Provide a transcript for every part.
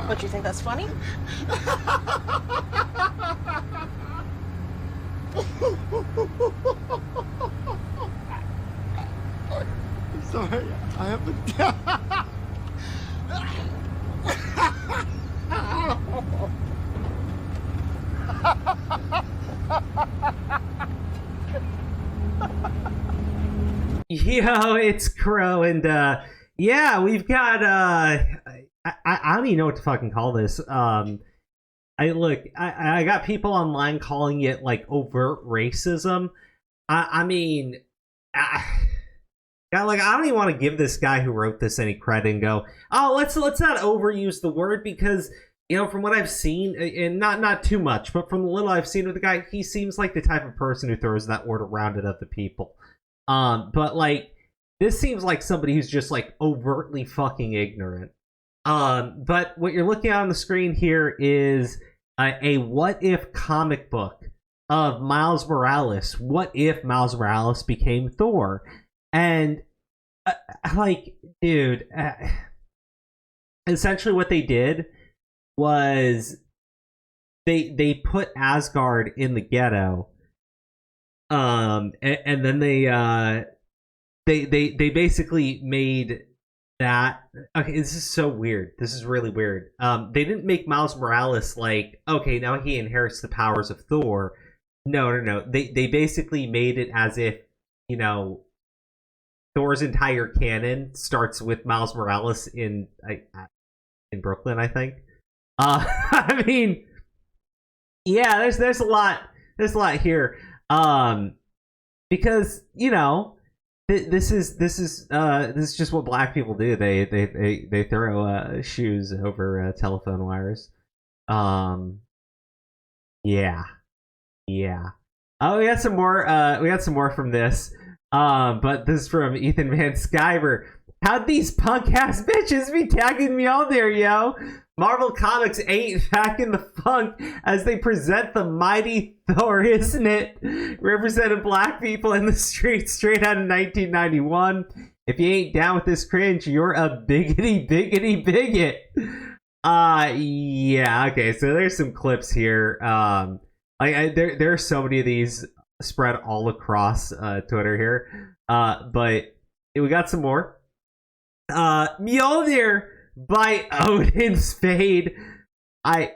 What, you think that's funny? I'm sorry. I have a... Yo, it's Crow, and yeah, we've got I don't even know what to fucking call this. I got people online calling it like overt racism. I mean, I don't even want to give this guy who wrote this any credit and go, oh, let's not overuse the word, because from what I've seen, and not too much, but from the little I've seen of the guy, he seems like the type of person who throws that word around at other people. But like, this seems like somebody who's just like overtly fucking ignorant. But what you're looking at on the screen here is a what if comic book of Miles Morales. What if Miles Morales became Thor? And like, dude, essentially what they did was they put Asgard in the ghetto. And then they basically made that. Okay, this is so weird. This is really weird. They didn't make Miles Morales like, okay, now he inherits the powers of Thor. No. They basically made it as if, Thor's entire canon starts with Miles Morales in Brooklyn, I think. I mean, yeah, there's a lot here. Because this is just what black people do. They throw shoes over telephone wires. Yeah. Oh, we got some more. We got some more from this. But this is from Ethan Van Skyver. How'd these punk ass bitches be tagging me on there, yo? Marvel Comics ain't back in the funk as they present the mighty Thor, isn't it? Representing black people in the streets straight out of 1991. If you ain't down with this cringe, you're a biggity bigot. Yeah, okay, so there's some clips here. There are so many of these spread all across Twitter here. But we got some more. Mjolnir by Odin Spade. I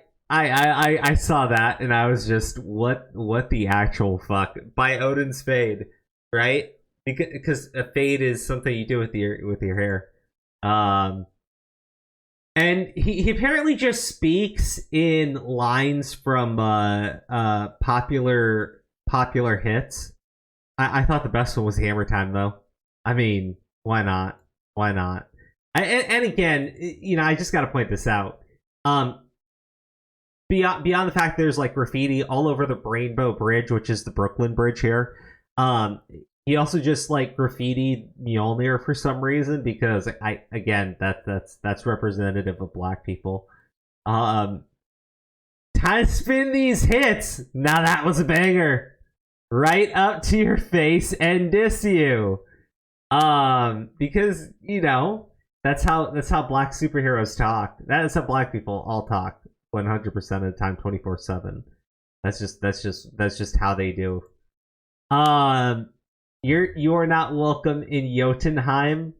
saw that and I was just, what the actual fuck? By Odin Spade, right? Because a fade is something you do with your hair. And he apparently just speaks in lines from popular hits. I thought the best one was Hammer Time, though. I mean, why not? And again, I just got to point this out. Beyond the fact there's like graffiti all over the Rainbow Bridge, which is the Brooklyn Bridge here. He also just like graffitied Mjolnir for some reason, because that's representative of black people. Time to spin these hits. Now that was a banger. Right up to your face and diss you. Because that's how black superheroes talk. That's how black people all talk 100% of the time, 24/7. That's just how they do. You are not welcome in Jotunheim.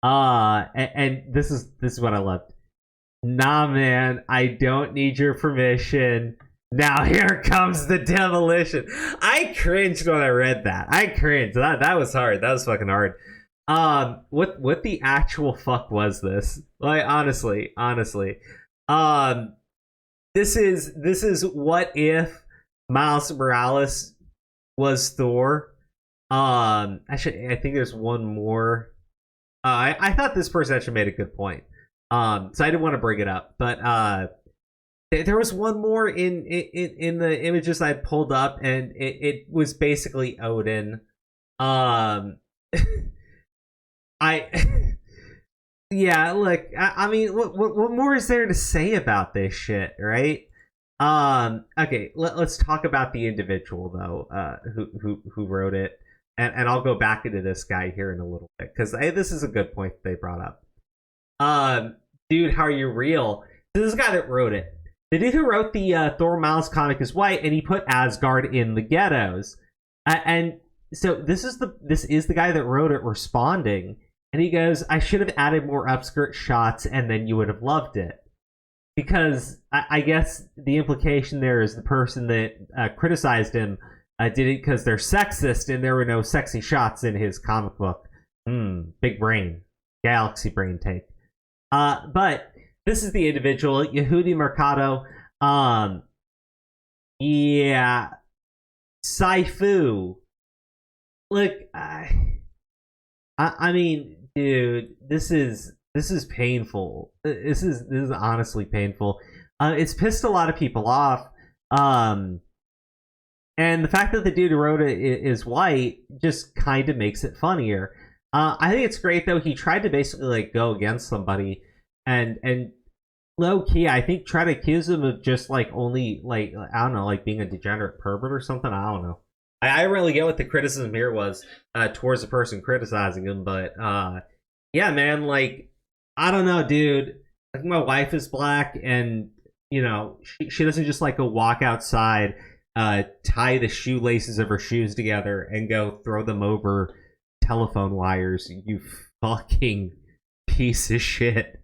And this is what I loved. Nah, man, I don't need your permission. Now here comes the demolition. I cringed when I read that. That was hard. That was fucking hard. What the actual fuck was this? Like, honestly. This is what if Miles Morales was Thor. Actually, I think there's one more. I thought this person actually made a good point. So I didn't want to bring it up, but there was one more in the images I pulled up, and it was basically Odin. Yeah, look, I mean, what more is there to say about this shit, right? Okay, let's talk about the individual though, who wrote it, and I'll go back into this guy here in a little bit, because this is a good point they brought up. Dude, how are you real? This is the guy that wrote it. The dude who wrote the Thor Miles comic is white, and he put Asgard in the ghettos. And so this is the guy that wrote it responding, and he goes, "I should have added more upskirt shots, and then you would have loved it." Because I guess the implication there is the person that criticized him did it because they're sexist, and there were no sexy shots in his comic book. Big brain, galaxy brain take. But this is the individual, Yehudi Mercado. Yeah, Saifu. Look, I mean, dude, this is painful. This is honestly painful. It's pissed a lot of people off. And the fact that the dude who wrote it is white just kind of makes it funnier. I think it's great though. He tried to basically like go against somebody, and low key, I think try to accuse him of just like only like I don't know, like being a degenerate pervert or something. I don't know. I don't really get what the criticism here was towards the person criticizing him, but yeah, man, like I don't know, dude. I think my wife is black, and you know she doesn't just like go walk outside, tie the shoelaces of her shoes together, and go throw them over telephone wires. You fucking piece of shit.